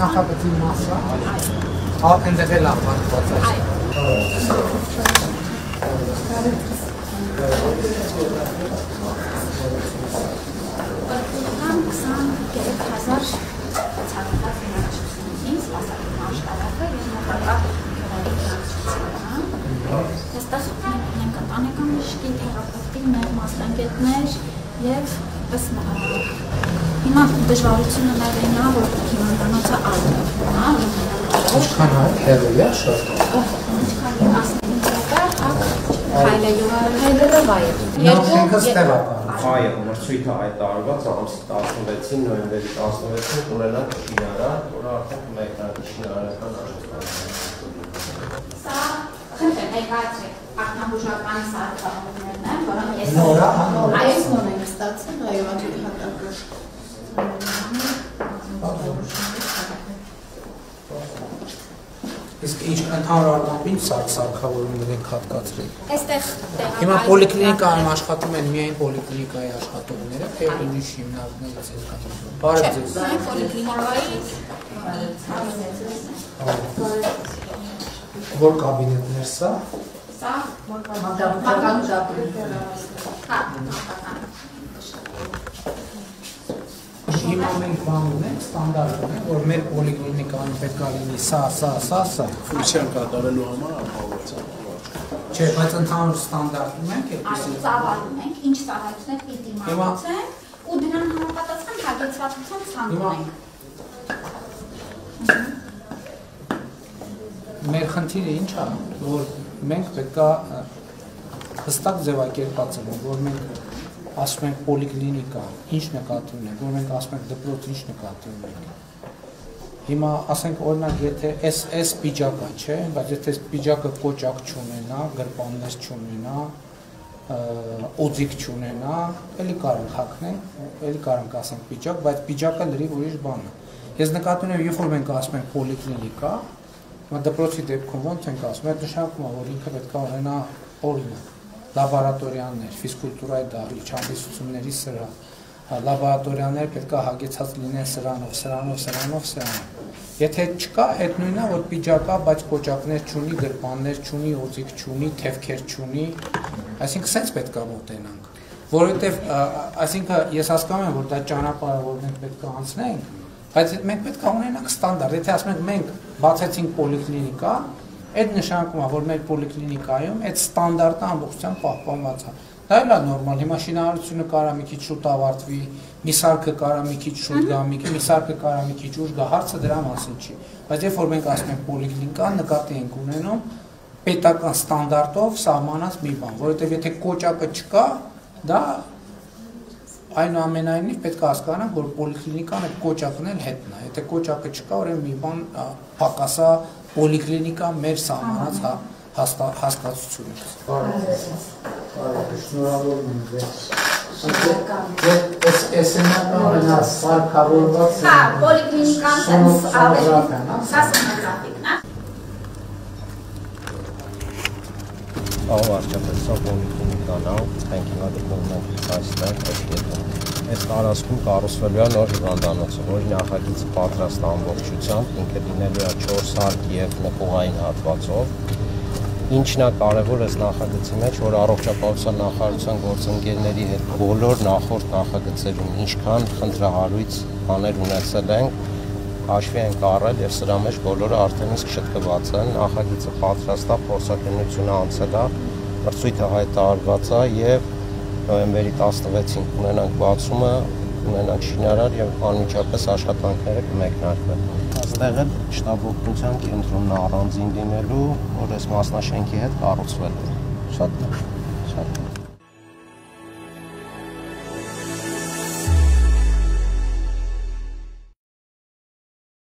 Նախագծի մասը, այնտեղ էլ ապահովված է։ Պատմական 23,000 ցանկացած ֆինանսությունից սպասարկում աշխարհակը եւ մոտակա այստեղ մենք ընտանեկան մշակի թերապևտիկ մեր մասնագետներ եւ հիմա դժվարությունը նաև այն է, որ հիվանդանոցը այլ է, Ինչքան հեռու է շատ։ ինչքան 15 դեպք հայլելով այ։ Երկու ստեղա։ Այո, մրցույթը հայտարարված ամսի 16-ին, նոյեմբերի 16-ին կունենանք շինարար, որը արդեն կմեկնարկի շինարարական աշխատանքները։ Սա խնդրեմ ներկայացրեք ակնաբուժական սարքավորումներն են, որոնք ես այս նոր ենք ստացել, այո, աչքի հատակը։ Իսկ ինչ ընդհանուր առմամբ ինչ սարքավորումներ ենք հատկացրել։ Այստեղ Հիմա պոլիկլինիկայում աշխատում են միայն պոլիկլինիկայի աշխատողները, թե ուրիշ հիմնարկներից են կազմում։ Բարև ձեզ։ Միայն պոլիկլինիկայի Որ կաբինետներ սա։ Սա Մանկական կաբինետ։ հա, Հիմա մենք բան ունենք, ստանդարտ ունենք, որ մեր պոլիկլինիկայում պետք է լինի սա։ Ֆունկցիան կատարելու համար ապահովության։ Չէ, բայց ընդհանուր ստանդարտ ունենք, այդպեսի։ ծավալում ենք, ինչ ծավալություններ պիտի մատուցեն, ու դրան համապատասխան հագեցվածության ցանկ ունենք։ Մեր խնդիրը ինչ է, որ մենք պետք է հստակ ձևակերպած լինենք, որ մենք ասում ենք պոլիկլինիկա, ինչ նկատի ունենք, որ մենք ասում ենք դպրոց, ինչ նկատի ունենք։ Հիմա ասենք օրինակ, եթե այս պիջակը չէ, բայց եթե այս պիջակը կոճակ չունենա, գրպաններ չունենա, օձիկ չունենա, էլի կարանք հագնենք, էլի կարանք ասենք պիջակ, բայց պիջակը լրիվ ուրիշ բան է։ Ես նկատի ունեմ, երբ որ մենք ասում ենք պոլիկլինիկա, դպրոցի դեպքում ոնց ենք ասում, այդ նշանակում է, որ ինքը պետք է ունենա օրինակ լաբորատորիաներ, ֆիզկուլտուրայի դահլիճ, հանդիսությունների սրահ, լաբորատորիաներ պետք է հագեցած լինեն սրանով։ Եթե չկա, այդ նույնն է, որ պիջակա, բայց կոճակներ չունի, գրպաններ չունի, օձիկ չունի, թևքեր չունի, այսինքն սենց պետք է մոտենանք, որովհետև այսինքն ես հասկանում եմ, որ դա ճանապարհը, որ մենք պետք է անցնենք, բայց մենք պետք է ունենանք ստանդարտ, եթե ասում ենք մենք բացեցինք պոլիկլինիկա, այդ նշանակում է, որ մեր պոլիկլինիկայում այդ ստանդարտը ամբողջությամբ պահպանված է։ Դա էլ է նորմալ, հիմա շինարարությունը կարա մի քիչ շուտ ավարտվի, մի սարքը կարա մի քիչ շուտ գա, մի սարքը կարա մի քիչ ուշ գա, հարցը դրա մասին չի։ Բայց երբ որ մենք ասում ենք պոլիկլինիկա, նկատի ենք ունենում պետական ստանդարտով սահմանած մի բան, որովհետև եթե կոճակը չկա, դա այնուամենայնիվ պետք է հասկանանք, որ պոլիկլինիկան այդ կոճակն էլ հետն է։ Եթե կոճակը չկա, ուրեմն մի բան պակասա պոլիկլինիկա մեր սահմանած հասկացությունը։ Շնորհավոր եմ ձեզ։ Այս սարքավորված Հա, պոլիկլինիկան սա սոնոգրաֆիկն է։ Ահա արդյոք սա պոլիկլինիկան է, մենք հիմա գտնվում ենք այստեղ, այս տարածքում կառուցվելու է նոր հիվանդանոցը, որի նախագիծը պատրաստ է ամբողջությամբ, ինքը լինելու է 4 հարկ և նկուղային հատվածով։ Ինչն է կարևոր այս նախագծի մեջ, որ առողջապահության նախարարության գործընկերների հետ բոլոր նախորդ նախագծերում ինչքան խնդրահարույց բաներ ունեցել ենք, հաշվի ենք առել և սրա մեջ բոլորը արդեն իսկ շտկված են, նախագիծը պատրաստ է, փորձաքննությունը անցել է, մրցույթը հայտարարված է և նոյեմբերի 16-ին ունենանք բացումը, ունենանք շինարար և անմիջապես աշխատանքները կմեկնարկվեն։ Այստեղ էլ շտաբօգնության կենտրոնն առանձին լինելու, որ այս մասնաշենքի հետ կառուցվելու։ Շատ լավ։